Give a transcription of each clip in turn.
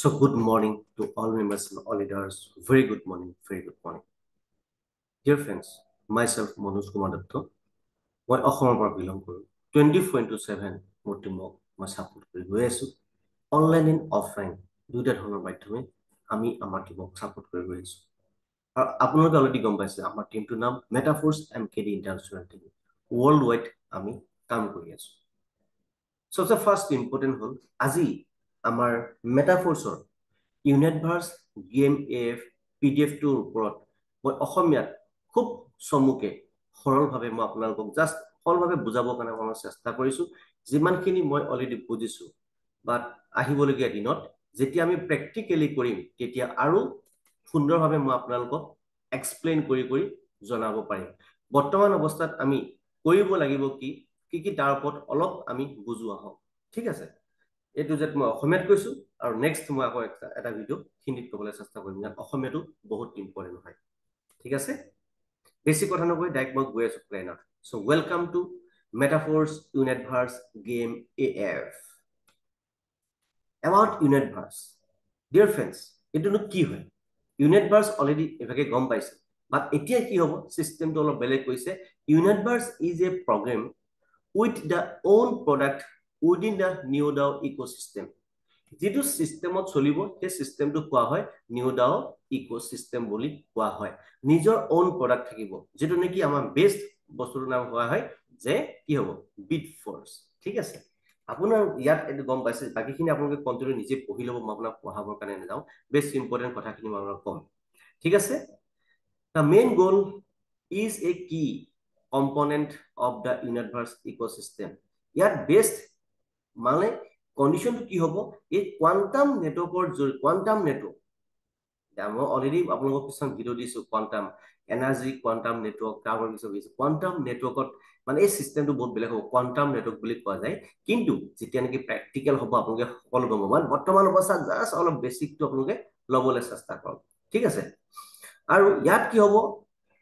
So good morning to all members and all leaders. Very good morning, very good morning. Dear friends, myself Manoj Kumar Datta, মই অসমৰ পৰা belong কৰোঁ 24/7 মোৰ টিমক মই support কৰি গৈ আছোঁ অনলাইন এণ্ড অফলাইন দুটা ধৰণৰ মাধ্যমে আমি আমাৰ টিমক ছাপোৰ্ট কৰি গৈ আছোঁ আৰু আপোনালোকে অলৰেডি গম পাইছে আমাৰ টিমটোৰ নাম মেটাফৰ্ছ MKD international team world wide আমি কাম কৰি আছোঁ সবচে ফাৰ্ষ্ট ইম্পৰ্টেণ্ট হ'ল আজি আমাৰ মেটাফৰ্ছৰ ইউনিটভাৰ্ছ গেম এফ PDF2ৰ ওপৰত মই অসমীয়াত খুব চমুকে সৰলভাৱে মই আপোনালোকক জাষ্ট সৰলভাৱে বুজাবৰ কাৰণে মই চেষ্টা কৰিছোঁ যিমানখিনি মই অলৰেডি বুজিছোঁ বাট আহিবলগীয়া দিনত যেতিয়া আমি প্ৰেক্টিকেলি কৰিম তেতিয়া আৰু সুন্দৰভাৱে মই আপোনালোকক এক্সপ্লেইন কৰি জনাব পাৰিম বৰ্তমান অৱস্থাত আমি কৰিব লাগিব কি তাৰ ওপৰত অলপ আমি বুজোৱা হওক ঠিক আছে এইটো যে মই অসমীয়াত কৈছো আৰু নেক্সট মই আকৌ এটা ভিডিও হিন্দীত ক'বলৈ চেষ্টা কৰিম কাৰণ অসমীয়াটো বহুত ইম্পৰ্টেণ্ট হয় ঠিক আছে বেছি কথা নকৈ ডাইৰেক্ট মই গৈ আছো প্লেনত so welcome to Metaforce Unitverse game AF about Unitverse dear friends এইটোনো কি হয় ইউনিটভাৰ্ছ অলৰেডি এভাগে গম পাইছে বাট এতিয়া কি হ'ব সিস্টেমটো অলপ বেলেগ কৈছে Unitverse is a program with the own product within the NeoDAO ecosystem. যেটো সিস্টেমত চলিব সেই সিস্টেমটো কোৱা হয় NeoDAO ইকোসিস্টেম বুলি কোৱা হয় নিজৰ own product থাকিব যেটো নেকি আমাৰ বেস্ট বস্তুৰ নাম কোৱা হয় যে কি হ'ব বিটফৰ্ছ ঠিক আছে আপোনাৰ ইয়াত এটো গম পাইছে বাকিখিনি আপোনালোকে কন্টিনিউ নিজে পঢ়ি ল'ব মই আপোনাক পঢ়াবৰ কাৰণে নাযাও বেস্ট ইম্পৰ্টেন্ট কথাখিনি মই আপোনাক কম ঠিক আছে the main goal is a key component of the universe ecosystem. Yet based মানে condition কি হ'ব এই quantum network quantum network মই অলৰেডি আপোনালোকক কিছু ভিডিও দিছো quantum energy quantum network কাবৰ কিছু quantum networkত মানে এই সিস্টেমটো বহুত বেলেগ হ'ব quantum network বুলি কোৱা যায় কিন্তু যেতিয়া নেকি প্ৰ্যাকটিক্যাল হ'ব আপোনালোকে সকলো গম পাব বৰ্তমান অৱস্থাত জাস্ট অলপ বেসিকটো আপোনালোকে ল'বলৈ চেষ্টা কৰক ঠিক আছে আৰু ইয়াত কি হ'ব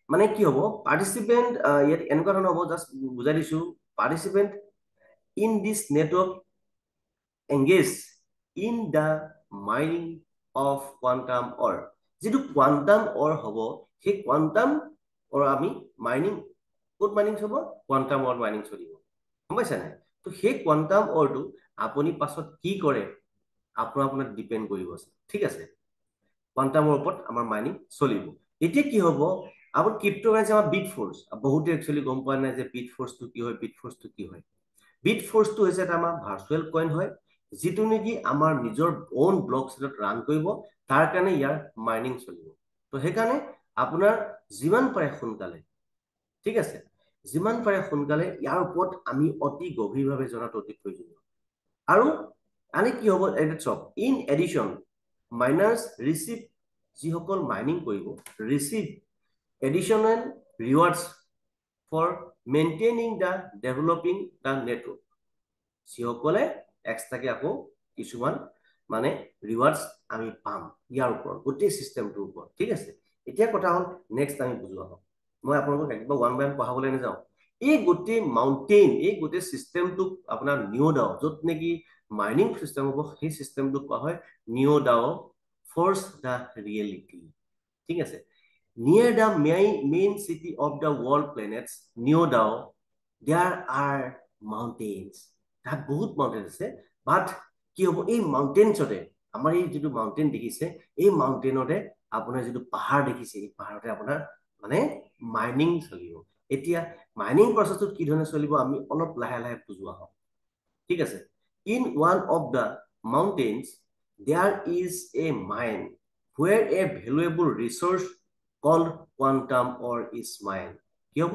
মানে কি হ'ব পাৰ্টিসিপেন্ট ইয়াত এনেকুৱা ধৰণৰ হ'ব জাস্ট বুজাই দিছো participant in this network engage in the mining of quantum or যেটো quantum or হ'ব সেই quantum or আমি mining ক'ত mining হ'ব quantum or mining চলিব গম পাইছে নাই তো সেই quantum or টো আপুনি পাছত কি কৰে আপোনাৰ ডিপেন্ড কৰিব ঠিক আছে quantum or ওপৰত আমাৰ mining চলিব এতিয়া কি হ'ব আবাৰ ক্ৰিপ্টোকাৰেন্সি আমাৰ বিটফৰ্স বহুত एक्चुअली গম পোৱা নাই যে বিটফৰ্সটো কি হয় বিটফৰ্সটো কি হয় বিটফৰ্সটো হৈছে এটা আমাৰ ভাৰ্চুৱেল কইন হয় যেটো নেকি আমাৰ নিজৰ ওন ব্লক সেটত ৰান কৰিব তাৰ কাৰণে ইয়াৰ মাইনিং চলিব তো হেকানে আপোনাৰ যিমান পাৰে সোনকালে ঠিক আছে যিমান পাৰে সোনকালে ইয়াৰ ওপৰত আমি অতি গভীৰভাৱে জনাটো অতি প্ৰয়োজনীয় আৰু আনে কি হ'ব এটা চক ইন এডিশন মাইনাৰ্স ৰিসিভ যিসকল মাইনিং কৰিব receive additional rewards for maintaining the developing the network সিসকলে এক্সট্ৰাকে আকৌ কিছুমান মানে ৰিৱাৰ্ডছ আমি পাম ইয়াৰ ওপৰত গোটেই সিস্টেমটোৰ ওপৰত ঠিক আছে এতিয়া কথা হ'ল নেক্সট আমি বুজোৱা হ'ব মই আপোনালোকক একবাৰ ওৱান বাই পঢ়াবলৈ নাযাওঁ এই গোটেই মাউন্টেইন এই গোটেই সিস্টেমটো আপোনাৰ NeoDAO য'ত নেকি মাইনিং সিস্টেম হ'ব সেই সিস্টেমটো কোৱা হয় NeoDAO ফৰ্স দা ৰিয়েলিটি ঠিক আছে near the main city of the world planets NeoDAO there are mountains that বহুত মাউন্টেন আছে বাট কি হ'ব এই মাউন্টেনছতে আমাৰ এই যেটো মাউন্টেন দেখিছে এই মাউন্টেনতে আপোনাৰ যেটো পাহাৰ দেখিছে এই পাহাৰতে আপোনাৰ মানে মাইনিং চলিব এতিয়া মাইনিং প্ৰসেসটো কি ধৰণে চলিব আমি অলপ লাহে লাহে বুজোৱা হ'ব ঠিক আছে in one of the mountains there is a mine where a valuable resource called quantum or is mine কি হ'ব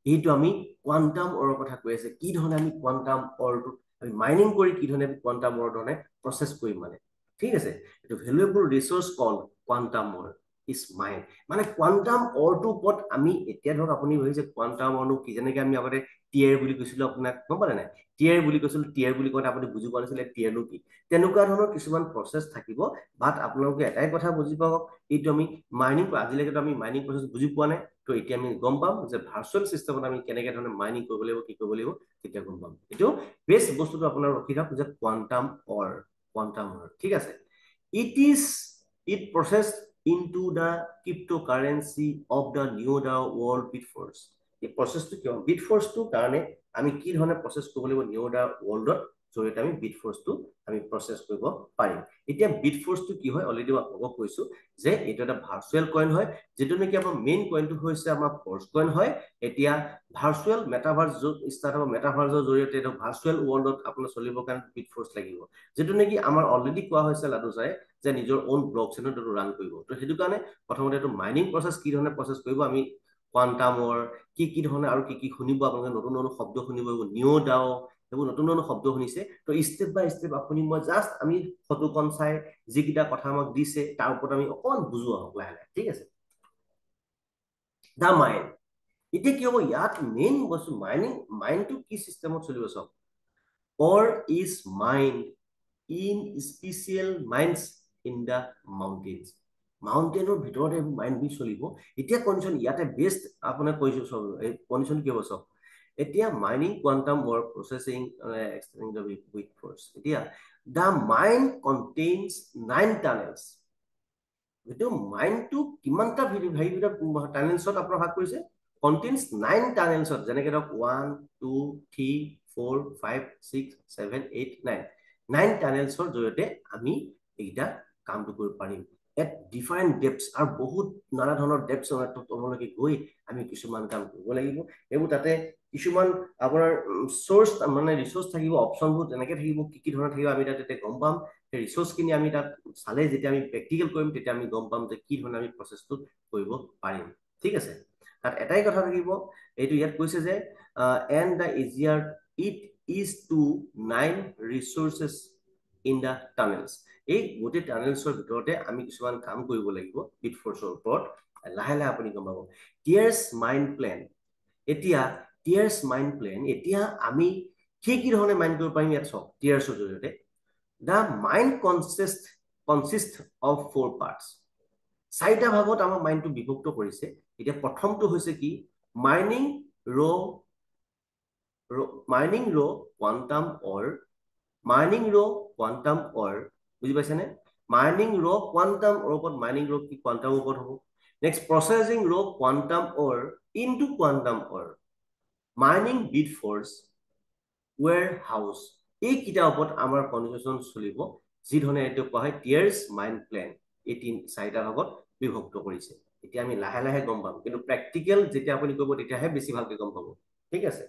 এইটো আমি quantum or কথা কৈ আছে কি ধৰণে আমি quantum or টো আমি মাইনিং কৰি কি ধৰণে quantum or ধৰণে প্ৰসেস কৰিম মানে ঠিক আছে এটো valuable resource called quantum or is mine মানে quantum or টো ওপৰত আমি এতিয়া ধৰক আপুনি ভাবিছে quantum or নো কি যেনেকৈ আমি আগতে টিয়াৰ বুলি কৈছিলো আপোনাক গম পালে নাই টিয়াৰ বুলি কৈছিল টিয়াৰ বুলি কওঁতে আপুনি বুজি পোৱা নাছিলে টিয়াৰ নো কি তেনেকুৱা ধৰণৰ কিছুমান প্ৰসেস থাকিব বাট আপোনালোকে এটাই কথা বুজি পাওক এইটো আমি মাইনিং আজিলৈকে আমি মাইনিং প্ৰসেস বুজি পোৱা নাই তো এতিয়া আমি গম পাম যে ভাৰ্চুৱেল সিস্টেমত আমি কেনেকৈ ধৰণে মাইনিং কৰিব লাগিব কি কৰিব লাগিব তেতিয়া গম পাম এটো বেস্ট বস্তুটো আপোনাৰ ৰখি থাকক যে কোৱান্টাম অৰ ঠিক আছে it processed into the cryptocurrency of the new DAO world Bitforce. এই প্ৰচেছটো কিয় Bitforceটো কাৰণে আমি কি ধৰণে প্ৰচেছ কৰিব লাগিব নিউ DAO worldত জৰিয়তে আমি Bitforceটো আমি প্ৰচেছ কৰিব পাৰিম এতিয়া Bitforceটো কি হয় অলৰেডি মই আপোনাক কৈছো যে এটা এটা ভাৰ্চুৱেল কইন হয় যেটো নেকি আমাৰ মেইন কইনটো হৈছে আমাৰ ফৰ্স কইন হয় এতিয়া ভাৰ্চুৱেল মেটাভাৰ্স ষ্টাৰ্ট হ'ব মেটাভাৰ্সৰ জৰিয়তে এটা ভাৰ্চুৱেল worldত আপোনাৰ চলিবৰ কাৰণে Bitforce লাগিব যেটো নেকি আমাৰ অলৰেডি কোৱা হৈছে লাডু চাই যে নিজৰ ওন ব্লকচেনত এটো ৰান কৰিব তো হেতু কাৰণে প্ৰথমতে এটো মাইনিং প্ৰসেস কি ধৰণে প্ৰসেস কৰিব আমি কোৱান্টামৰ কি ধৰণে আৰু কি শুনিব আপোনালোকে নতুন নতুন শব্দ শুনিব নিউ ডাও এইবোৰ নতুন নতুন শব্দ শুনিছে তো স্টেপ বাই স্টেপ আপুনি মই জাস্ট আমি ফটোখন চাই যিকিটা কথা আমাক দিছে তাৰ ওপৰত আমি অকন বুজোৱা হওক লাহে ঠিক আছে দা মাইন এতিয়া কি হ'ব ইয়াত মেইন বস্তু মাইনটো কি সিস্টেমত চলিব সব or is mined in special mines in the mountains মাউন্টেনৰ ভিতৰতে মাইন বি চলিব এতিয়া কন্ডিশন ইয়াতে বেস্ট আপোনাৰ কৈছো সব এই কন্ডিশন কি হ'ব সব এতিয়া mining quantum or processing extending the weak force এতিয়া the mine contains 9 tunnels এটো মাইনটো কিমানটা ভাইবিটা টানেলছত আপোনাৰ ভাগ কৰিছে contains 9 tunnelsত যেনেকৈ ধৰক 1 2 3 4 5 6 7 8 9 9 tunnelsৰ জৰিয়তে আমি এইটা কামটো কৰিব পাৰিম at different depths আৰু বহুত নানা ধৰণৰ ডেপথছ তললৈকে গৈ আমি কিছুমান কাম কৰিব লাগিব এইবোৰ তাতে কিছুমান আপোনাৰ সোৰ্স মানে ৰিসোৰ্স থাকিব অপশনবোৰ তেনেকৈ থাকিব কি ধৰণৰ থাকিব আমি তাতে গম পাম সেই ৰিসোৰ্স কিনি আমি তাত চালে যেতিয়া আমি প্ৰেক্টিকেল কৰিম তেতিয়া আমি গম পাম যে কি ধৰণে আমি প্ৰসেসটো কৰিব পাৰিম ঠিক আছে তাত এটাই কথা থাকিব এইটো ইয়াত কৈছে যে and the easier it is to 9 resources in the tunnels এই গোটেই টানেলছৰ ভিতৰতে আমি কিছুমান কাম কৰিব লাগিব Bitforceৰ ওপৰত লাহে লাহে আপুনি গম পাব টিয়াৰ্স মাইন প্ল্যান এতিয়া টিয়াৰ্স মাইন প্ল্যান এতিয়া আমি কি ধৰণে মাইন কৰিব পাৰিম ইয়াত সব টিয়াৰ্সৰ জৰিয়তে the mind consists of 4 parts চাৰিটা ভাগত আমাৰ মাইন্ডটো বিভক্ত কৰিছে এতিয়া প্ৰথমটো হৈছে কি মাইনিং ৰ কোৱান্টাম অৰ বুজি পাইছেনে মাইনিং ৰ কোৱান্টাম অৰ ওপৰত মাইনিং ৰ কি কোৱান্টাম ওপৰত হ'ব নেক্সট প্ৰসেসিং ৰ কোৱান্টাম অৰ ইনটু কোৱান্টাম অৰ মাইনিং Bitforce warehouse এই কিটা ওপৰত আমাৰ কনভাৰসেচন চলিব যি ধৰণে এটো কোৱা হয় টিয়াৰ্স মাইন প্ল্যান এই চাৰিটা ভাগত বিভক্ত কৰিছে এতিয়া আমি লাহে লাহে গম পাম কিন্তু প্ৰ্যাকটিক্যাল যেতিয়া আপুনি কৰিব তেতিয়াহে বেছি ভালকৈ গম পাব ঠিক আছে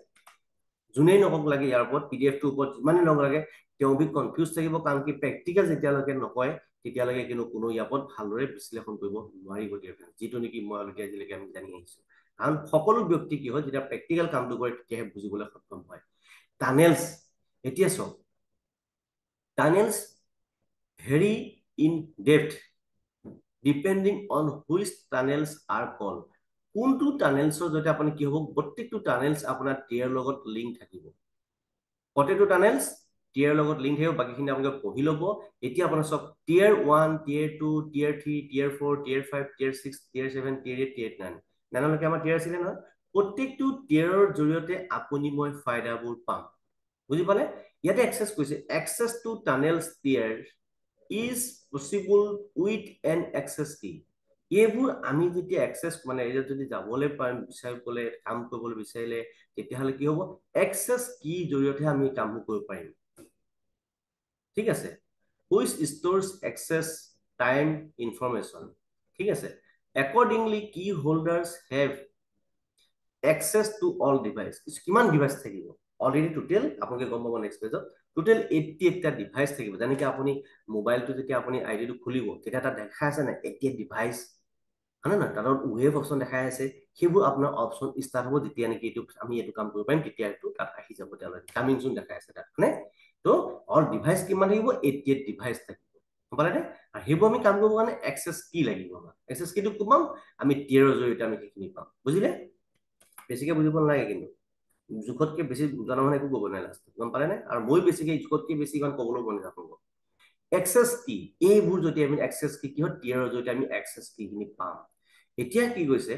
জুনেই নকক লাগে ইয়াৰ ওপৰত পিডিএফ টোৰ ওপৰত যিমানেই লং লাগে তেওঁ বি কনফিউজ থাকিব কাৰণ কি প্ৰ্যাকটিক্যাল যেতিয়ালৈকে নকয় তেতিয়ালৈকে কিন্তু কোনো ইয়াৰ ওপৰত ভালদৰে বিশ্লেষণ কৰিব নোৱাৰিব যিটো নেকি মই অলৰেডি আজিলৈকে আমি জানি আহিছো কাৰণ সকলো ব্যক্তি কি হয় যেতিয়া প্ৰ্যাকটিক্যাল কামটো কৰে তেতিয়াহে বুজিবলৈ সক্ষম হয় tunnels এতিয়া সব tunnels vary in depth depending on which tunnels are called কোনটো টানেলছৰ যদি আপুনি কি হ'ব প্ৰত্যেকটো টানেলছ আপোনাৰ টিয়াৰ লগত লিংক থাকিব প্ৰত্যেকটো টানেলছ টিয়াৰ লগত লিংক থাকিব বাকিখিনি আপোনালোকে পঢ়ি ল'ব এতিয়া আপোনাৰ সব tier 1 tier 2 tier 3 tier 4 tier 5 tier 6 tier 7 tier 8 tier 9 নানলৈকে আমাৰ টিয়াৰ আছিলে নহয় প্ৰত্যেকটো টিয়াৰৰ জৰিয়তে আপুনি মই ফাইদাবোৰ পাম বুজি পালে ইয়াতে এক্সেস কৈছে access to tunnels tier is possible with an access key এইবোৰ আমি যেতিয়া এক্সেস মানে এই যদি যাবলৈ পাৰিম বিচাৰিবলৈ কাম কৰিবলৈ বিচাৰিলে তেতিয়াহলে কি হ'ব এক্সেস কি জৰিয়তে আমি কাম কৰিব পাৰিম ঠিক আছে which stores access time information ঠিক আছে accordingly key holders have access to all device কিমান ডিভাইস থাকিব অলৰেডি টোটাল আপোনালোকে গম পাব নেক্সট পেজত টোটাল 88 টা ডিভাইস থাকিব যেনেকৈ আপুনি মোবাইলটো যেতিয়া আপুনি আইডিটো খুলিব তেতিয়া তাত দেখা আছে না 88 ডিভাইস হয় না তাত ওয়েব অপশন দেখাই আছে সেইবোৰ আপোনাৰ অপশন ষ্টাৰ্ট হ'ব যেতিয়া নেকি এইটো আমি এইটো কাম কৰিব পাৰিম তেতিয়া এইটো তাত আহি যাব তেওঁলোকে কামিং জোন দেখাই আছে তাত মানে তো অল ডিভাইস কিমান থাকিব 88 ডিভাইস থাকিব পালেনে আৰু সেইবোৰ আমি কাম কৰিব কাৰণে এক্সেস কি লাগিব আমাক এক্সেস কিটো কম আমি টিয়াৰৰ জৰিয়তে আমি সেইখিনি পাম বুজিলে বেছিকে বুজিব নালাগে কিন্তু জোখতকে বেছি জানা মানে একো ক'ব নাই লাষ্ট গম পালে নে আৰু মই বেছিকে জোখতকে বেছি ইমান ক'বলৈ মন নাযাব এক্সেস কি এইবোৰ যদি আমি এক্সেস কি হয় টিয়াৰৰ জৰিয়তে আমি এক্সেস কি খিনি পাম এতিয়া কি কৈছে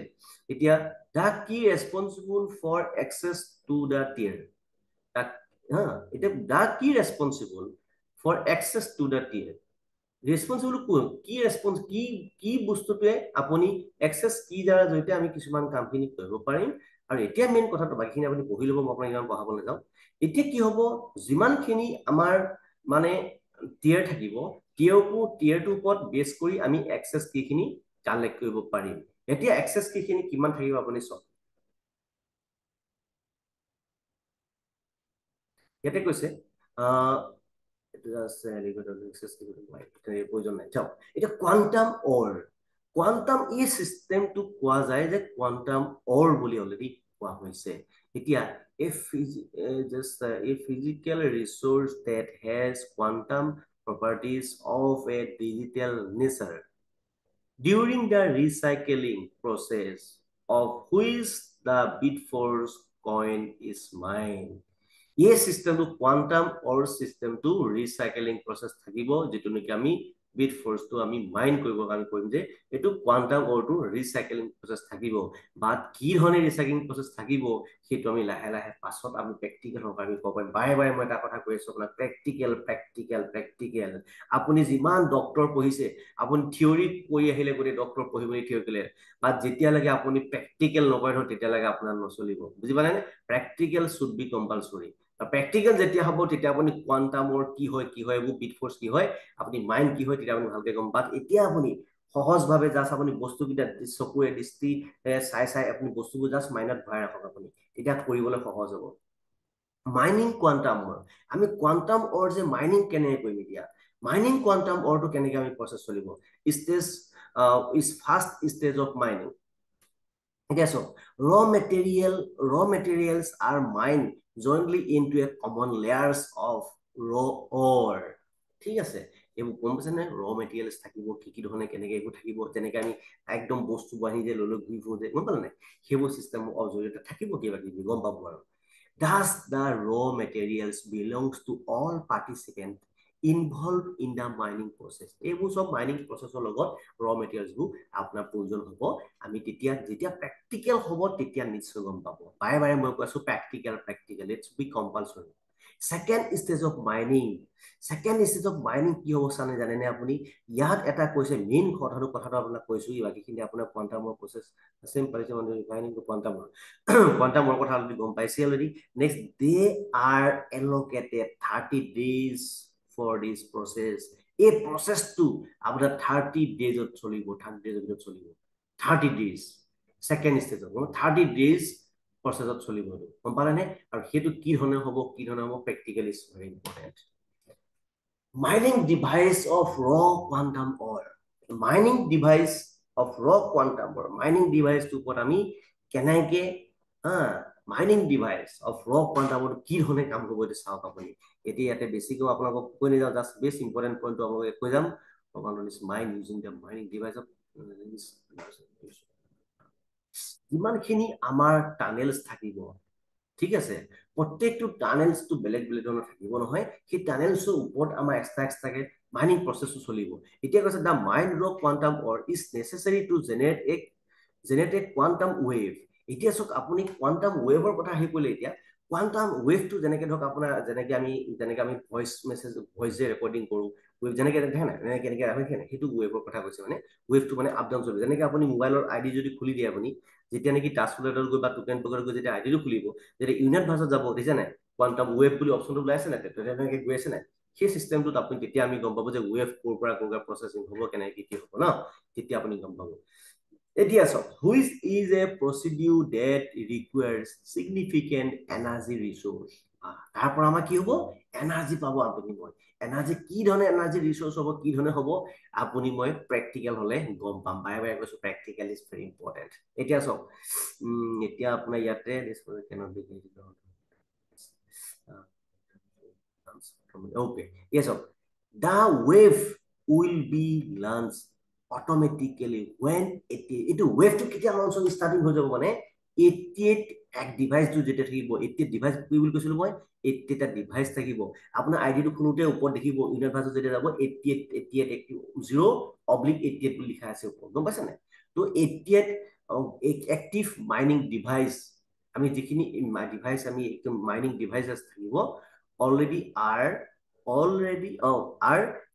এতিয়া দা কি ৰেসপন্সিবল for access to the tier এটা দা কি ৰেসপন্সিবল for access to the tier ৰেছপন্সিবল কি ৰেছপন্স কি বস্তুটোৱে আপুনি এক্সেছ কি দ্বাৰা জৰিয়তে আমি কিছুমান কামখিনি কৰিব পাৰিম। আৰু এতিয়া মেইন কথাটো বাকীখিনি আপুনি পঢ়ি ল'ব, মই আপোনাক ইমান পঢ়াব নাযাওঁ। এতিয়া কি হ'ব, যিমানখিনি আমাৰ মানে টিয়াৰ থাকিব, টিয়াৰটোৰ ওপৰত বেছ কৰি আমি এক্সেছ কিখিনি কালেক্ট কৰিব পাৰিম। এতিয়া এক্সেছ কিখিনি কিমান থাকিব আপুনি চাওক। ইয়াতে কৈছে প্ৰয়োজন নাই। চাওক এতিয়া কোৱান্টাম এই চিষ্টেমটো কোৱা যায় যে কোৱান্টাম অৰ বুলি অলৰেডি কোৱা হৈছে। এতিয়া a physical resource that has quantum properties of a digital nature during the recycling process of which the Bitforce coin is mined. এই চিষ্টেমটো কোৱান্টাম অৰ চিষ্টেমটো ৰিচাইকেলিং প্ৰচেছ থাকিব, যিটো নেকি আমি বিট ফৰ্চটো আমি মাইণ্ড কৰিবৰ কাৰণে কৰিম যে এইটো কোৱান্টাম অৰটো ৰিচাইকেলিং প্ৰচেছ থাকিব। বাট কি ধৰণে ৰিচাইকেলিং প্ৰচেছ থাকিব সেইটো আমি লাহে লাহে পাছত আমি প্ৰেক্টিকেল হ'ব আমি ক'ব পাৰিম। বাৰে বাৰে মই এটা কথা কৈ আছো আপোনাক, প্ৰেক্টিকেল। আপুনি যিমান ডক্টৰ পঢ়িছে, আপুনি থিয়ৰী কৰি আহিলে গোটেই ডক্টৰ পঢ়িবলৈ থিয়ৰী কৰিলে, বাট যেতিয়ালৈকে আপুনি প্ৰেক্টিকেল নকৰে নহয় তেতিয়ালৈকে আপোনাৰ নচলিব। বুজি পালে নে? Practical should be compulsory. Practical যেতিয়া হ'ব তেতিয়া আপুনি কোৱান্টামৰ কি হয় এইবোৰ বিট ফৰ্চ কি হয়, আপুনি মাইণ্ড কি হয় তেতিয়া আপুনি ভালকে গম পাম। এতিয়া আপুনি সহজভাৱে জাষ্ট আপুনি বস্তুকেইটা চকুৰে দৃষ্টি চাই আপুনি বস্তুবোৰ জাষ্ট মাইণ্ডত ভৰাই ৰাখক আপুনি, তেতিয়া কৰিবলৈ সহজ হ'ব। মাইনিং কোৱান্টাম অৰ, আমি কোৱান্টাম অৰ যে মাইনিং কেনেকৈ কৰিম এতিয়া, মাইনিং কোৱান্টাম অৰটো কেনেকৈ আমি প্ৰচেছ চলিব, ফাৰ্ষ্ট ষ্টেজ অফ মাইনিং। এতিয়া চাওক, raw materials are mined jointly into a common layers of raw ore. ঠিক আছে, এইবোৰ গম পাইছে নে? ৰ মেটেৰিয়েলছ থাকিব, কি ধৰণে কেনেকে এইবোৰ থাকিব, যেনেকে আমি একদম বস্তু বাহিনী যে লৈ ঘূৰি ফুৰো যে, গম পালে নাই? সেইবোৰ চিষ্টেমৰ জৰিয়তে থাকিব কিবা কিবি, গম পাব আৰু। Thus the raw materials belongs to all participants involved in the mining process. এইবোৰ চব মাইনিং প্ৰচেছৰ লগত ৰ মেটেৰিয়েলছবোৰ আপোনাৰ প্ৰয়োজন হ'ব। আমি যেতিয়া প্ৰেক্টিকেল হ'ব তেতিয়া নিশ্চয় গম পাব। বাৰে বাৰে মই কৈ আছো practical, it's be compulsory. Second stage of mining কি হ'ব চানে জানেনে আপুনি? ইয়াত এটা কৈছে মেইন কথাটো আপোনাক কৈছো, বাকীখিনি আপোনাৰ কোৱান্টামৰ প্ৰচেছ চেম পাৰিছে মানে মাইনিং কোৱান্টামৰ কথা অলৰেডি গম পাইছে already. Next, they are allocated 30 days for this process. এই প্ৰচেছটো আপোনাৰ 30 daysত চলিব, 30 daysৰ ভিতৰত চলিব। 30 days ছেকেণ্ড ষ্টেজত 30 days প্ৰচেছত চলিব, গম পালে নে? আৰু সেইটো কি ধৰণে হ'ব practical is very important. Mining device of ৰ কোৱান্টাম অৰ, মাইনিং ডিভাইচটোৰ ওপৰত আমি কেনেকে মাইনিং ডিভাইচ অফ ৰ কোৱান্টামৰ কি ধৰণে কাম কৰিব এইটো চাওক আপুনি। এতিয়া ইয়াতে বেছিকৈ আপোনালোকক কৈ নাযাওঁ, জাষ্ট বেষ্ট ইম্পৰ্টেণ্ট পইণ্টটো আপোনালোকে কৈ যাম। Mine using the mining device of যিমানখিনি আমাৰ টানেলছ থাকিব, ঠিক আছে, প্ৰত্যেকটো টানেলছটো বেলেগ বেলেগ ধৰণৰ থাকিব নহয়, সেই টানেলছৰ ওপৰত আমাৰ এক্সট্ৰাকে মাইনিং প্ৰচেছটো চলিব। এতিয়া কৈছে দ্য মাইন ৰ quantum or is necessary to generate a quantum wave. এতিয়া চাওক, আপুনি কোৱান্টাম ৱেভৰ কথা আহি পৰিলে। এতিয়া কোৱান্টাম ৱেভটো যেনেকে ধৰক আপোনাৰ যেনেকে আমি ভইচ যে ৰেকৰ্ডিং কৰো, যেনেকে দেখে নাই কেনেকে সেইটো ৱেভৰ কথা কৈছে। মানে ৱেভটো মানে আপ ডাউন চলিব। যেনেকে আপুনি মোবাইলৰ আইডি যদি খুলি দিয়ে, আপুনি যেতিয়া নেকি টাচফুলেটত গৈ বা টোকেন পকেটত গৈ যেতিয়া আইডিটো খুলিব, যেতিয়া ইউনিট ভাৰ্চত যাব, দেখিছে নাই কোৱান্টাম ৱেভ বুলি অপশ্যনটো ওলাই আছে নাই, তেনেকে গৈ আছে নাই, সেই চিষ্টেমটোত আপুনি তেতিয়া আমি গম পাব যে ৱেভ ক'ৰ পৰা প্ৰচেছিং হ'ব, কেনেকে কি হ'ব ন, তেতিয়া আপুনি গম পাব। এতিয়া চাওক, which is a procedure that requires significant energy resource. তাৰ পৰা আমাৰ কি হ'ব, এনাৰ্জি পাব আপুনি। মই এনাৰ্জি কি ধৰণে এনাৰ্জি ৰিচোৰ্চ হ'ব, কি ধৰণে হ'ব আপুনি মই প্ৰেক্টিকেল হ'লে গম পাম। বাৰে বাৰে কৈছো প্ৰেক্টিকেল ইজ ভেৰি ইম্পৰ্টেণ্ট। এতিয়া চাওক, এতিয়া আপোনাৰ ইয়াতে okay, yes sir, the wave will be launched automatically when এইটো ৱেভটো কেতিয়া লঞ্চ হ'ব, ষ্টাৰ্টিং হৈ যাব মানে 88 এক ডিভাইচটো যেতিয়া থাকিব, 88 ডিভাইচ কি বুলি কৈছিলো মই, 88 টা ডিভাইচ থাকিব। আপোনাৰ আইডিটো খোলোতে ওপৰত দেখিব ইউনিট ভাৰ্চত যেতিয়া যাব 88 বুলি লিখা আছে ওপৰত, গম পাইছে নাই? তো 88 এক্টিভ মাইনিং ডিভাইচ, আমি যিখিনি ডিভাইচ আমি মাইনিং ডিভাইচেছ থাকিব, already are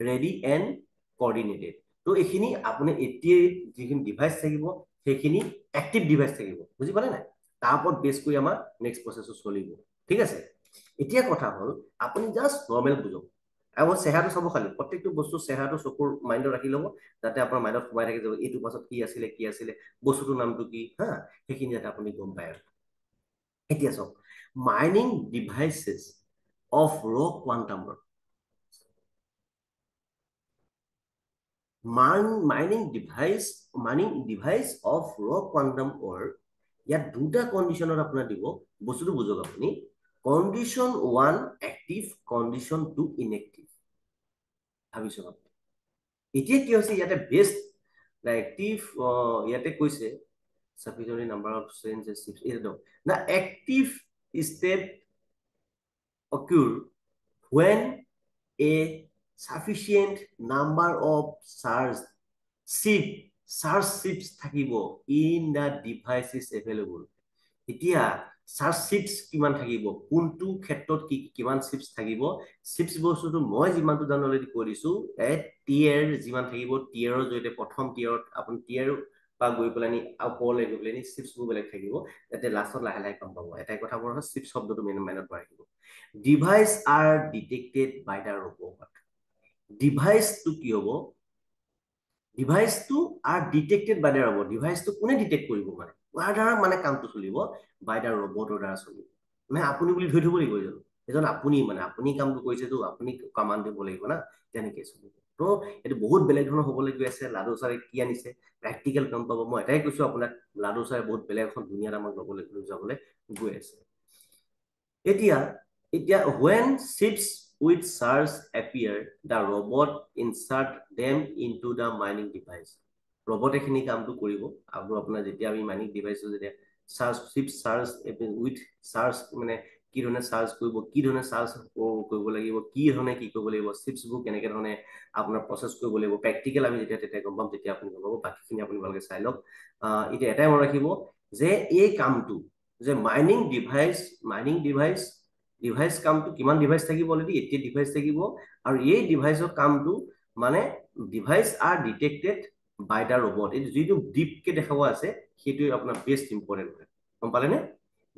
ready and coordinated. তো এইখিনি আপুনি 88 যিখিনি ডিভাইচ থাকিব সেইখিনি এক্টিভ ডিভাইচ থাকিব বুজি পালে নাই তাৰ ওপৰত বেছ কৰি আমাৰ নেক্সট প্ৰচেছটো চলিব ঠিক আছে এতিয়া কথা হ'ল আপুনি জাষ্ট নৰ্মেল বুজক আৰু চেহাৰাটো চাব খালি প্ৰত্যেকটো বস্তু চেহাৰাটো চকুৰ মাইণ্ডত ৰাখি ল'ব যাতে আপোনাৰ মাইণ্ডত সোমাই থাকি যাব এইটো পাছত কি আছিলে বস্তুটোৰ নামটো কি হা সেইখিনি যাতে আপুনি গম পায় আৰু এতিয়া চাওক মাইনিং ডিভাইচেছ অফ ৰ quantum mining device of raw quantum or ইয়াত দুটা কন্ডিশনত আপোনাৰ দিব বস্তুটো বুজক আপুনি কন্ডিশন 1 এক্টিভ কন্ডিশন 2 ইনএক্টিভ ভাবিছো এতিয়া কি হৈছে ইয়াতে বেস্ট এক্টিভ ইয়াতে কৈছে sufficient number of changes the active state occur when a sufficient number of charge chips থাকিব in the device is available এতিয়া চাৰ্জ চিপছ কিমান থাকিব কোনটো ক্ষেত্ৰত কি কিমান চিপছ থাকিব চিপছ বস্তুটো মই যিমানটো জানো অলৰেডি কৈ দিছো টিয়াৰ যিমান থাকিব টিয়াৰৰ জৰিয়তে প্ৰথম টিয়াৰত আপুনি টিয়াৰ বা গৈ পেলাই ওপৰলৈ গৈ পেলাই চিপছবোৰ বেলেগ থাকিব যাতে লাষ্টত লাহে লাহে গম পাব এটাই কথা বৰ চিপছ শব্দটো মাইনত ৰাখিব device are detected by the robot ডিভাইচটো কি হ'ব ডিভাইচটো are detected by the robot ডিভাইচটো কোনে ডিটেক্ট কৰিব মানে কাৰ দ্বাৰা মানে কামটো চলিব বাই দ্য ৰবটৰ দ্বাৰা চলিব মানে আপুনি বুলি ধৰি থব লাগিব জানো এজন আপুনি মানে আপুনি কামটো কৰিছেতো আপুনি কমাণ্ড দিব লাগিব না তেনেকৈ চলিব তো এইটো বহুত বেলেগ ধৰণৰ হ'বলৈ গৈ আছে লাডু ছাৰে কি আনিছে প্ৰেক্টিকেল কাম পাব মই এটাই কৈছো আপোনাক লাডু ছাৰে বহুত বেলেগ এখন দুনিয়াত আমাক ল'বলৈ যাবলৈ গৈ আছে এতিয়া when chips with charge appear the robot insert them into the mining device robot এখিনি কামটো কৰিব আৰু আপোনাৰ যেতিয়া আমি মাইনিং ডিভাইচটো যেতিয়া চিপ চাৰ্জ উইথ চাৰ্জ মানে কি ধৰণে চাৰ্জ কৰিব কি ধৰণে চাৰ্জ কৰিব লাগিব কি ধৰণে কি কৰিব লাগিব চিপছবোৰ কেনেকৈ ধৰণে আপোনাৰ প্ৰচেছ কৰিব লাগিব প্ৰেক্টিকেল আমি যেতিয়া তেতিয়া গম পাম তেতিয়া আপুনি গম পাব বাকীখিনি আপুনি ভালকৈ চাই লওক এতিয়া এটাই মনত ৰাখিব যে এই কামটো যে মাইনিং ডিভাইচ কামটো কিমান ডিভাইচ থাকিব অলৰেডি 80 ডিভাইচ থাকিব আৰু এই ডিভাইচৰ কামটো মানে device are detected by the robot এই যিটো ডিপকে দেখাব আছে সেইটোৱে আপোনাৰ বেষ্ট ইম্পৰ্টেণ্ট হয় গম পালেনে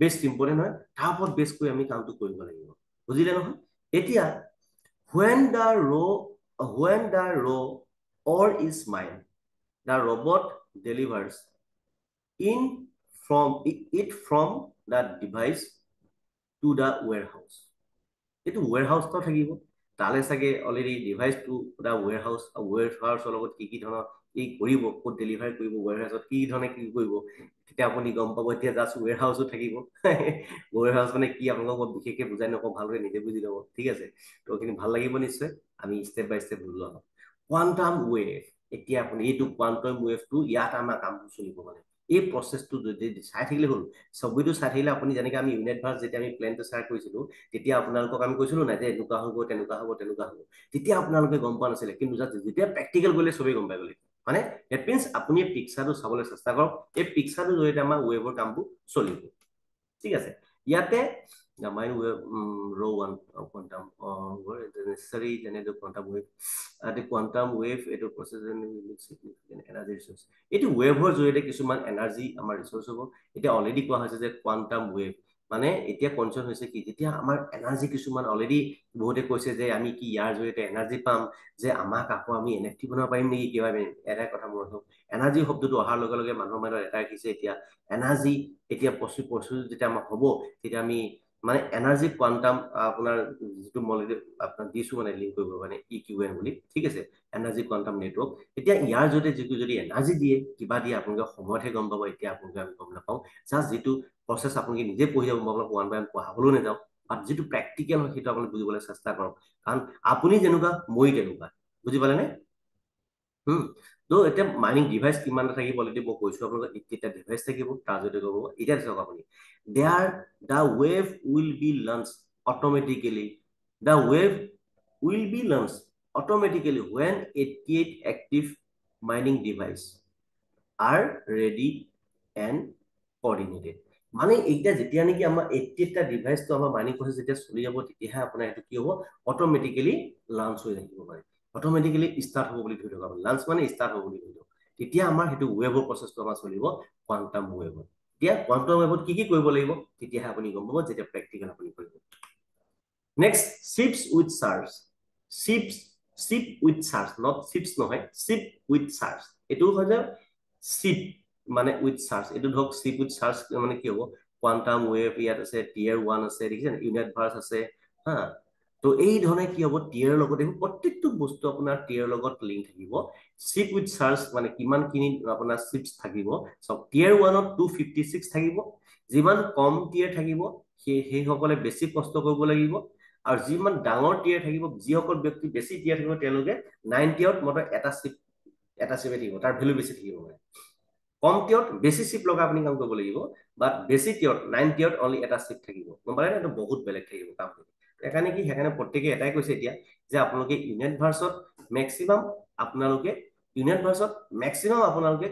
বেষ্ট ইম্পৰ্টেণ্ট হয় তাৰ ওপৰত বেছ কৰি আমি কামটো কৰিব লাগিব বুজিলে নহয় এতিয়া when the raw ore is mined the robot delivers from the device to the warehouse এইটো warehouse তো থাকিব তালে চাগে অলৰেডি ডিভাইচটো দা warehouse লগত কি ধৰণৰ কি কৰিব ক'ত ডেলিভাৰ কৰিব warehouse কি ধৰণে কি কৰিব তেতিয়া আপুনি গম পাব এতিয়া জাষ্ট warehouse থাকিব warehouse মানে কি আপোনালোকক বিশেষকৈ বুজাই নকওঁ ভালকৈ নিজে বুজি ল'ব ঠিক আছে তো এইখিনি ভাল লাগিব নিশ্চয় আমি ষ্টেপ বাই ষ্টেপ বুজি ল'ম কোৱান্টাম ৱেভ এতিয়া আপুনি এইটো কোৱান্টাম ৱেভটো ইয়াত আমাৰ কামটো চলিব মানে এই প্ৰচেছটো যদি চাই থাকিলে হ'ল ছবিটো চাই থাকিলে আপুনি যেনেকৈ আমি ইউনিট ভাৰ্ছ যেতিয়া আমি প্লেনটো ষ্টাৰ্ট কৰিছিলোঁ তেতিয়া আপোনালোকক আমি কৈছিলো নাই যে এনেকুৱা হ'ব তেনেকুৱা হ'ব তেতিয়া আপোনালোকে গম পোৱা নাছিলে কিন্তু যেতিয়া প্ৰেক্টিকেল কৰিলে চবেই গম পাই গ'লে মানে ডেট মিনছ আপুনি এই পিকচাৰটো চাবলৈ চেষ্টা কৰক এই পিকচাৰটোৰ জৰিয়তে আমাৰ ৱেভৰ কামবোৰ চলিব ঠিক আছে ইয়াতে the mind wave row one quantum necessary then the quantum wave the quantum wave it process significant energy resource এটি ওয়েভৰ জৰিয়তে কিছুমান এনাৰ্জি আমাৰ ৰিসোৰ্স হ'ব এটা অলৰেডি কোৱা হৈছে যে কোৱান্টাম ওয়েভ মানে এতিয়া কনসাৰ্ন হৈছে কি যেতিয়া আমাৰ এনাৰ্জি কিছুমান অলৰেডি বহুতে কৈছে যে আমি কি ইয়াৰ জৰিয়তে এনাৰ্জি পাম যে আমাক আকৌ আমি এনএফটি বনাব পাৰিম নেকি কিবা এটা কথা মোৰ এনাৰ্জি শব্দটো অহাৰ লগে লগে মানুহৰ মাজত এটা আহিছে এতিয়া এনাৰ্জি এতিয়া পশু যেতিয়া আমাৰ হ'ব তেতিয়া আমি মানে এনাৰ্জি কোৱান্টাম আপোনাৰ যিটো মই আপোনাক দিছো মানে লিংক কৰিব মানে ইকিউএন বুলি ঠিক আছে এনাৰ্জি কোৱান্টাম নেটৱৰ্ক এতিয়া ইয়াৰ জৰিয়তে যদি এনাৰ্জি দিয়ে কিবা দিয়ে আপোনালোকে সময়তহে গম পাব এতিয়া আপোনালোকে আমি গম নাপাওঁ জাষ্ট যিটো প্ৰচেছ আপোনালোকে নিজে পঢ়ি যাব মই আপোনাক ওৱান বাই ওৱান পঢ়াবলৈ নাযাওঁ বাট যিটো প্ৰেক্টিকেল হয় সেইটো আপুনি বুজিবলৈ চেষ্টা কৰক কাৰণ আপুনি যেনেকুৱা মই তেনেকুৱা বুজি পালেনে তো এতিয়া মাইনিং ডিভাইচ কিমান থাকিব অলৰেডি মই কৈছো আপোনালোকক এতিয়া ডিভাইচ থাকিব তাৰ জৰিয়তে ক'ব এতিয়া চাওক আপুনি the wave will be launched automatically the wave will be launched automatically when 88 active mining device are ready and coordinated মানে এইটা যেতিয়া নেকি আমাৰ 88টা ডিভাইচটো আমাৰ মাইনিং প্ৰসেছ যেতিয়া চলি যাব তেতিয়াহে আপোনাৰ এইটো কি হ'ব অটোমেটিক্যালি লঞ্চ হৈ থাকিব মানে অট'মেটিকেলি ষ্টাৰ্ট হ'ব বুলি ধৰি লওক, লাঞ্চ মানে ষ্টাৰ্ট হ'ব বুলি ধৰি লওক, তেতিয়া আমাৰ সেইটো ৱেভৰ প্ৰচেছটো আমাৰ চলিব কোৱাণ্টাম ৱেভত। এতিয়া কোৱাণ্টাম ৱেভত কি কৰিব লাগিব তেতিয়াহে আপুনি গম পাব যেতিয়া প্ৰেক্টিকেল আপুনি কৰিব। Next, chips with charge. Chip with charge, not chips নহয়, চিপ উইথ চাৰ্জ। এইটো হয় যে চিপ মানে উইথ চাৰ্জ, এইটো ধৰক চিপ উইথ চাৰ্জ মানে কি হ'ব, কোৱাণ্টাম ৱেভ ইয়াত আছে, টিয়াৰ 1 আছে, দেখিছে ইউনিট ভাৰ্চ আছে হা। তো এই ধৰণে কি হ'ব, টিয়াৰ লগত প্ৰত্যেকটো বস্তু আপোনাৰ টিয়াৰ লগত লিংক থাকিব। চিপ উইথ চাৰ্জ মানে কিমানখিনি আপোনাৰ চিপছ থাকিব, চব টিয়াৰ 1ত 256 থাকিব। যিমান কম টিয়াৰ থাকিব সেইসকলে বেছি কষ্ট কৰিব লাগিব, আৰু যিমান ডাঙৰ টিয়াৰ থাকিব, যিসকল ব্যক্তি বেছি টিয়াৰ থাকিব তেওঁলোকে 9 টিয়াৰত মাত্ৰ এটা চিপে থাকিব, তাৰ ভেলু বেছি থাকিব। মানে কম টিয়াৰত বেছি চিপ লগা আপুনি কাম কৰিব লাগিব, বাট বেছি টিয়াৰত 9 টিয়াৰত অনলি এটা চিপ থাকিব, গম পালে? এইটো বহুত বেলেগ থাকিব কাম। সেইকাৰণে সেইকাৰণে প্ৰত্যেকে এটাই কৈছে এতিয়া যে আপোনালোকে ইউনিট ভাৰ্চত মেক্সিমাম আপোনালোকে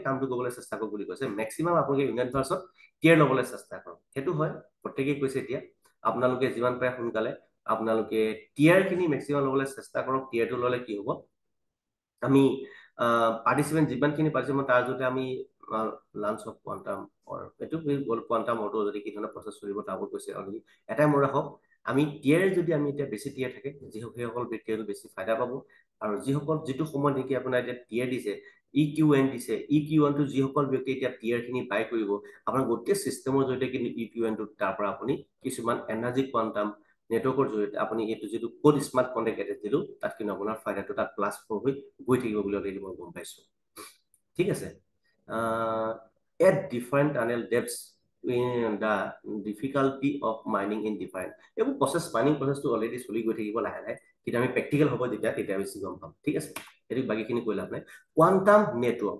কামটো কৰিবলৈ চেষ্টা কৰক বুলি কৈছে। মেক্সিমাম আপোনালোকে ইউনিট ভাৰ্চত টিয়াৰ ল'বলৈ চেষ্টা কৰক, সেইটো হয় প্ৰত্যেকেই কৈছে। এতিয়া আপোনালোকে যিমান পাৰে সোনকালে আপোনালোকে টিয়াৰখিনি মেক্সিমাম ল'বলৈ চেষ্টা কৰক। টিয়াৰটো ল'লে কি হ'ব, আমি পাৰ্টিচিপেণ্ট যিমানখিনি পাৰ্টিচিপেণ্ট তাৰ জৰিয়তে আমি লাঞ্চ অফ কোৱাণ্টাম এইটো কোৱাণ্টাম অৰটো যদি কি ধৰণৰ প্ৰচেছ চলিব তাৰ ওপৰত কৈছে। অলৰেডি এটাই মনত ৰাখক, আমি টিয়াৰ যদি আমি এতিয়া বেছি টিয়াৰ থাকে সেইসকল ব্যক্তিয়ে বেছি ফাইদা পাব, আৰু যিটো সময়ত নেকি আপোনাৰ এতিয়া টিয়াৰ দিছে, EQN দিছে, EQN টো যিসকল ব্যক্তি এতিয়া টিয়াৰ খিনি বাই কৰিব, আপোনাৰ গোটেই চিষ্টেমৰ জৰিয়তে কিন্তু EQN টো তাৰ পৰা আপুনি কিছুমান এনাৰ্জি কোৱাণ্টাম নেটৱৰ্কৰ জৰিয়তে আপুনি এইটো যিটো ক'ড স্মাৰ্ট কণ্টেক্ট এড্ৰেছ দিলো তাত কিন্তু আপোনাৰ ফাইদাটো তাত প্লাছ হৈ গৈ থাকিব বুলি অলৰেডি মই গম পাইছো। ঠিক আছে, at different tunnel depths the difficulty of mining in different, এইবোৰ মাইনিং প্ৰচেছটো অলৰেডি চলি গৈ থাকিব লাহে লাহে, কিন্তু আমি প্ৰেক্টিকেল হ'ব তেতিয়া বেছি গম পাম। ঠিক আছে, এইটো বাকীখিনি কৈ লাভ নাই। কোৱাণ্টাম নেটৱৰ্ক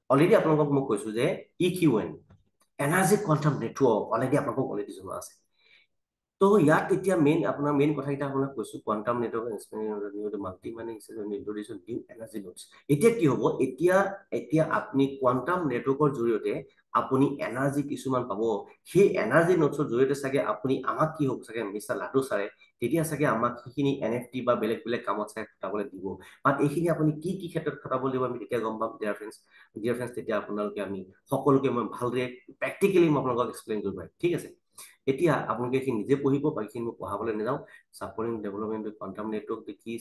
অলৰেডি আপোনালোকক মই কৈছো যে EQN energy quantum network already আপোনালোকক অলৰেডি জনোৱা আছে। তো ইয়াত এতিয়া আপোনাৰ মেইন কথাকেইটা আপোনাক কৈছো, quantum network multi mining introduction new energy nodes. এতিয়া কি হ'ব, এতিয়া আপুনি কোৱাণ্টাম নেটৱৰ্কৰ জৰিয়তে আপুনি এনাৰ্জি কিছুমান পাব। সেই এনাৰ্জি নোটছৰ জৰিয়তে চাগে আপুনি আমাক কি হ'ব চাগে, মিষ্টাৰ লাডু ছাৰে তেতিয়া চাগে আমাক সেইখিনি NFT বা বেলেগ বেলেগ কামত চাগে খটাবলৈ দিব। বাট এইখিনি আপুনি কি ক্ষেত্ৰত খটাব দিব আমি তেতিয়া গম পাম ডিয়াৰ ফ্ৰেণ্ডছ। তেতিয়া আপোনালোকে আমি সকলোকে মই ভালদৰে প্ৰেক্টিকেলি মই আপোনালোকক এক্সপ্লেইন কৰিব পাৰিম। ঠিক আছে, এতিয়া আপোনালোকে এইখিনি নিজে পঢ়িব, বাকীখিনি মই পঢ়াবলৈ নাযাওঁ। ছাপৰ্টিং ডেভেলপমেণ্ট কোৱাণ্টাম নেটৱৰ্ক কি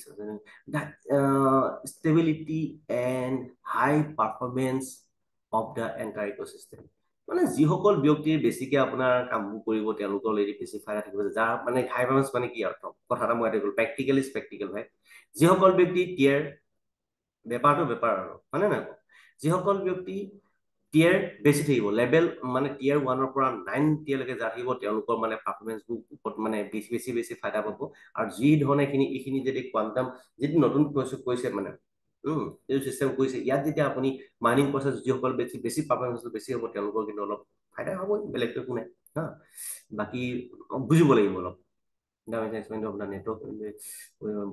stability and high performance of the entire ecosystem. মানে যিসকল ব্যক্তিয়ে বেছিকে আপোনাৰ কামবোৰ কৰিব তেওঁলোকৰ অলৰেডি বেছি ফাইদা থাকিব। যাৰ মানে হাই পাৰফৰ্মেঞ্চ মানে কি অৰ্থ, কথা এটা মই এটা ক'লো, প্ৰেক্টিকেল হয়। যিসকল ব্যক্তি টিয়াৰ বেপাৰটো বেপাৰ আৰু মানে নাই, যিসকল ব্যক্তি টিয়াৰ বেছি থাকিব, লেভেল মানে টিয়াৰ 1ৰ পৰা 9 টিয়াৰলৈকে যা থাকিব তেওঁলোকৰ মানে পাৰফৰ্মেঞ্চবোৰ মানে বেছি ফাইদা পাব। আৰু যি ধৰণে এইখিনি যদি কোৱাণ্টাম যিটো নতুন কৈছে মানে এইটো চিষ্টেম কৰিছে, ইয়াত যেতিয়া আপুনি মাইনিং প্ৰচেছ যিসকল বেছি পাৰফৰ্মেঞ্চটো বেছি হ'ব তেওঁলোকৰ কিন্তু অলপ ফাইদা হ'ব, বেলেগটো একো নাই হা। বাকী বুজিব লাগিব অলপ নেটৱৰ্ক,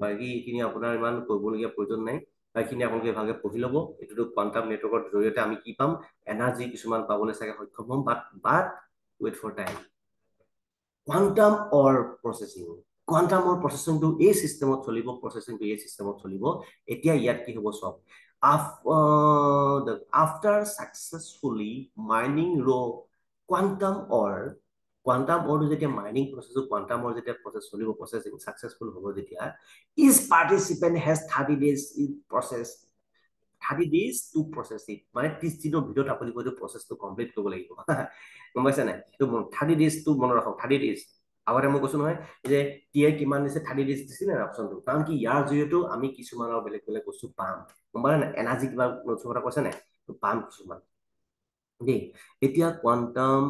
বাকী এইখিনি আপোনাৰ ইমান কৰিবলগীয়া প্ৰয়োজন নাই। এইখিনি আপোনালোকে ভালকে পঢ়ি ল'ব। এইটোতো কোৱাণ্টাম নেটৱৰ্কৰ জৰিয়তে আমি কি পাম, এনাৰ্জি কিছুমান পাবলৈ চাগে সক্ষম হ'ম। But wait for time, quantum or processing, quantum or প্ৰচেছিংটো এই চিষ্টেমত চলিব, এতিয়া ইয়াত কি হ'ব চব, আফটাৰ ছাকচেছফুলি মাইনিং কোৱাণ্টাম অৰটো যেতিয়া মাইনিং প্ৰচেছ, কোৱাণ্টামৰ যেতিয়া প্ৰচেছিং ছাকচেছফুল হ'ব, যেতিয়া each participant has 30 days in process, 30 days to process it, মানে 30 দিনৰ ভিতৰত আপুনি প্ৰচেছটো কমপ্লিট কৰিব লাগিব। গম পাইছে নাই? 30 days টো মনত ৰাখক, 30 days। আগতে মই কৈছো নহয় যে টিয়াৰ কিমান দিছে, 30 days দিছিলে অপশ্যনটো, কাৰণ কি ইয়াৰ জৰিয়তেও আমি কিছুমানৰ বেলেগ বেলেগ বস্তু পাম। গম পালে নাই? এনাৰ্জি কিবা নতুন কথা কৈছে নাই, পাম কিছুমান দেই। এতিয়া কোৱাণ্টাম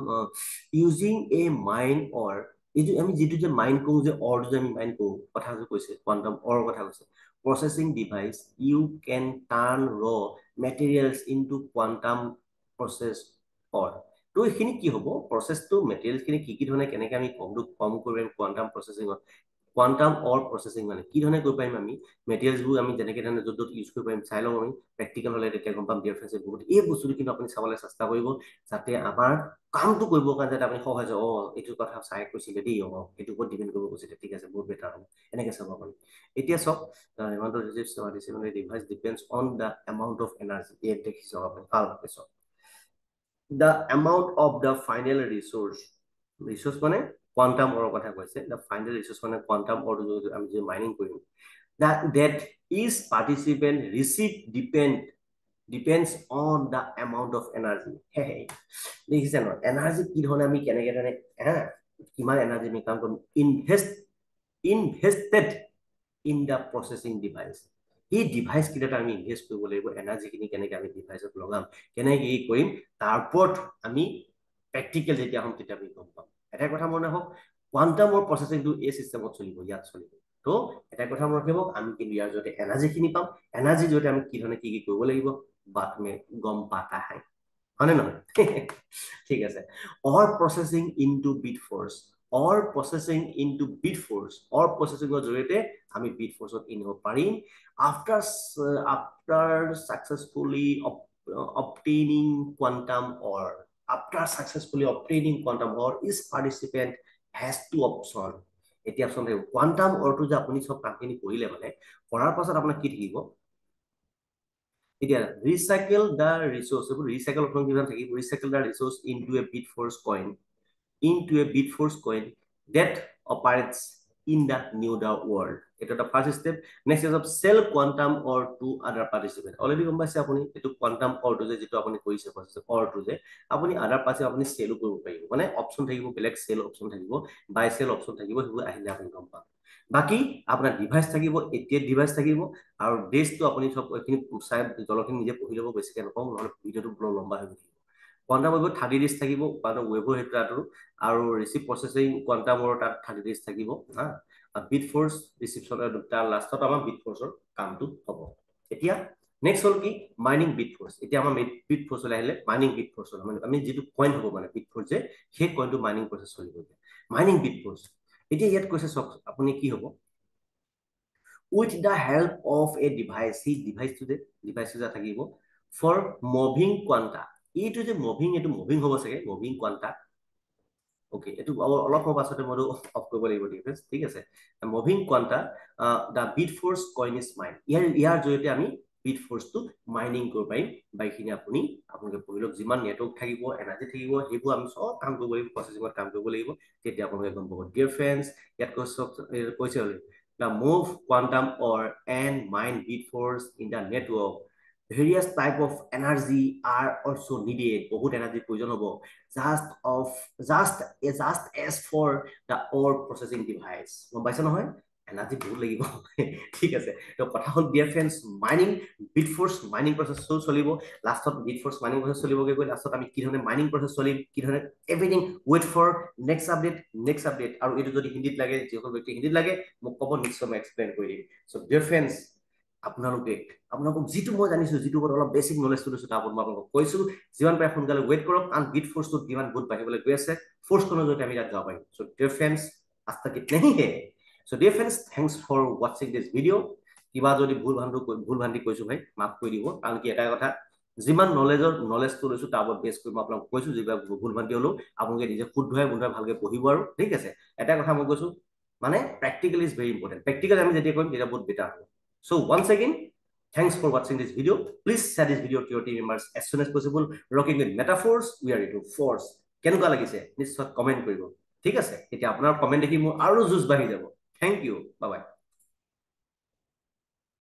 ইউজিং এ মাইন অৰ, এইটো আমি যিটো যে মাইন কৰো যে অৰটো যে আমি মাইন কৰো, কথা কৈছে কোৱাণ্টাম অৰৰ কথা কৈছে, প্ৰচেছিং ডিভাইচ ইউ কেন টাৰ্ণ মেটেৰিয়েলছ ইনটু কোৱাণ্টাম প্ৰচেছ অৰ। তো এইখিনি কি হ'ব, প্ৰচেছটো মেটেৰিয়েলছখিনি কি ধৰণে কেনেকে আমি কম কৰিব পাৰিম কোৱাণ্টাম প্ৰচেছিঙত, কোৱান্টাম অৰ প্ৰচেছিং মানে কি ধৰণে কৰিব পাৰিম আমি মেটেৰিয়েলছবোৰ আমি যেনেকৈ ধৰণে য'ত য'ত ইউজ কৰিব পাৰিম চাই লওঁ আমি প্ৰেক্টিকেল হ'লে তেতিয়া গম পাম ডিফাৰেঞ্চ বহুত এই বস্তুটো কিন্তু আপুনি চাবলৈ চেষ্টা কৰিব যাতে আমাৰ কামটো কৰিবৰ কাৰণে যাতে আপুনি সহজ হয় এইটো কথা চাই কৈছিলে দেই এইটোৰ ওপৰত ডিপেণ্ড কৰিব কৈছিলে ঠিক আছে বহুত বেটাৰ হ'ব এনেকৈ চাব আপুনি এতিয়া চাওক amount of device depends on the amount of energy এই দেখিছোঁ আপুনি ভালকৈ চাওক the amount of the final resource মানে কোৱান্টাম অৰৰ কথা কৈছে দ্য ফাইনেল ৰিচোৰ্চ মানে কোৱান্টাম অৰটো আমি যে মাইনিং কৰিম that each participant receive depends on the amount of energy দেখিছে ন এনাৰ্জি কি ধৰণে আমি কেনেকে ধৰণে কিমান এনাৰ্জি আমি কাম কৰিম invested in the processing device এই ডিভাইচ কেইটা আমি ইনভেষ্ট কৰিব লাগিব এনাৰ্জিখিনি কেনেকে আমি ডিভাইচত লগাম কেনেকে এই কৰিম তাৰ ওপৰত আমি প্ৰেক্টিকেল যেতিয়া হ'ম তেতিয়া আমি গম পাম এটা কথা মনে হওক কোৱান্টামৰ প্ৰচেছিংটো এই চিষ্টেমত চলিব ইয়াত চলিব তো এটা কথা মনত ৰাখিব আমি কিন্তু ইয়াৰ জৰিয়তে এনাৰ্জিখিনি পাম এনাৰ্জিৰ জৰিয়তে আমি কি ধৰণে কি কৰিব লাগিব বাট মে গম পাতা হয় হয়নে নহয় ঠিক আছে অৰ প্ৰচেছিং ইনটু বিট ফৰ্চ অৰ প্ৰচেছিং ইনটু বিট ফৰ্চ অৰ প্ৰচেছিঙৰ জৰিয়তে আমি বিট ফৰ্চত ইনিব পাৰিম after successfully obtaining quantum or after successfully obtaining quantum or each participant has two option এতিয়া অপশন থাকিব কোৱান্টাম অৰটো যে আপুনি সব কামখিনি কৰিলে মানে কৰাৰ পাছত আপোনাৰ কি থাকিব এতিয়া ৰিসাইকেল দা ৰিসোৰ্স ৰিসাইকেল অপশন কিমান থাকিব recycle the resource into a bit force coin that operates in the new world এটা এটা first step next is of sale quantum or to other participant already গম পাইছে আপুনি এটো কোয়ান্টাম অৰটো যে যেটো আপুনি কৰিছে অৰটো যে আপুনি আদাৰ পাছে আপুনি সেলও কৰিব পাৰিব মানে অপশন থাকিব বেলেগ সেল অপশন থাকিব বাই সেল অপশন থাকিব হেবু আহিলে আপুনি গম পাব বাকি আপোনাৰ ডিভাইস থাকিব এটিএ ডিভাইস থাকিব আৰু ডেছটো আপুনি সব এখিনি চাই জলখিনি নিজে পঢ়ি ল'ব বেছিকে নকওঁ নহলে ভিডিওটো পুরো লম্বা হৈ যাব কোয়ান্টাম ওয়েব 30 ডেজ থাকিব বা ওয়েবৰ হেটাটো আৰু ৰিসিভ প্ৰসেসিং কোয়ান্টামৰ তাত 30 ডেজ থাকিব হা বিট ফৰ্স ৰিসিপশনৰ দুটা লাষ্টত আমাৰ বিট ফৰ্সৰ কামটো হ'ব এতিয়া নেক্সট হল কি মাইনিং বিট ফৰ্স এতিয়া আমাৰ বিট ফৰ্স আহিলে মাইনিং বিট ফৰ্স মানে আমি যেটো কইন হ'ব মানে বিট ফৰ্স যে সেই কইনটো মাইনিং প্ৰসেস চলিব মাইনিং বিট ফৰ্স এতিয়া ইয়াত কৈছে সব আপুনি কি হ'ব with the help of a device সেই ডিভাইসটো যে থাকিব for moving quanta এইটো যে মুভিং হ'ব চাগে মুভিং কোয়ান্টা ওকে এটো অলপ সময় পাছতে মই অফ কৰিব লাগিব ডিফাৰেন্স ঠিক আছে moving quanta the bit force coin is mine ইয়াৰ জৰিয়তে আমি বিট ফৰ্সটো মাইনিং কৰিব পাৰিম বাইখিনি আপোনালোকে পঢ়িলক যিমান নেটৱৰ্ক থাকিব এনাৰ্জি থাকিব হেবু আমি সব কাম কৰিব লাগিব প্ৰসেসিঙত কাম কৰিব লাগিব তেতিয়া আপোনালোকে গম পাব ডিয়াৰ ফ্ৰেন্ডস ইয়াত কৈছে the move quantum or and mine bit force in the network various type of energy are also needed বহুত এনার্জি প্রয়োজন হ'ব just as for the or processing device গম পাইছে নহয় এনার্জি বহুত লাগিব ঠিক আছে তো কথা হল dear friends mining bit force mining process চলিব লাস্টত বিট ফোর্স মাইনিং প্রসেস চলিবগে গৈ লাস্টত আমি কি ধৰণে মাইনিং প্ৰসেস চলিম কি ধৰণে everything wait for next update আৰু এটো যদি হিন্দীত লাগে যিসকল ব্যক্তি হিন্দীত লাগে মোক ক'ব নিশ্চয় মই এক্সপ্লেইন কৰি দিম সো ডিয়াৰ ফ্ৰেন্ডস আপোনালোকক যেটো মই জানিছো যেটো অলপ বেসিক নলেজ লৈছো তাৰ ওপৰত মই আপোনালোকক কৈছো যিমান পাৰে সোনকালে ওয়েট কৰক কাৰণ বিট ফোৰ্সটো যিমান বহুত বাঢ়িবলৈ গৈ আছে ফোৰ্স কোনৰ জৰিয়তে আমি তাত যাব পাৰিম সো ডিয়ার ফ্রেন্ডস आज तक इतना ही है so dear friends thanks for watching this video কিবা যদি ভুল ভ্ৰান্তি কৈছো ভাই মাফ কৰি দিব কাৰণ কি এটা কথা যিমান নলেজটো লৈছো তাৰ ওপৰত বেছ কৰি মই আপোনাক কৈছো যিবা ভুল ভ্ৰান্তি হলো আপোনালোকে নিজে শুদ্ধই বুদ্ধই ভালকে পঢ়িব আৰু ঠিক আছে এটা কথা মই কৈছো মানে practical is very important practical আমি যেতিয়া কৰিম তেতিয়া বহুত বেটাৰ হ'ব so once again thanks for watching this video please share this video to your team members as soon as possible rocking with metaphors we are into force কেনেকুৱা লাগিছে নিশ্চয় comment কৰিব ঠিক আছে এতিয়া আপোনাৰ কমেন্ট দেখি মোৰ আৰু জুজ বাঢ়ি যাব থ্যাংক ইউ বাই বাই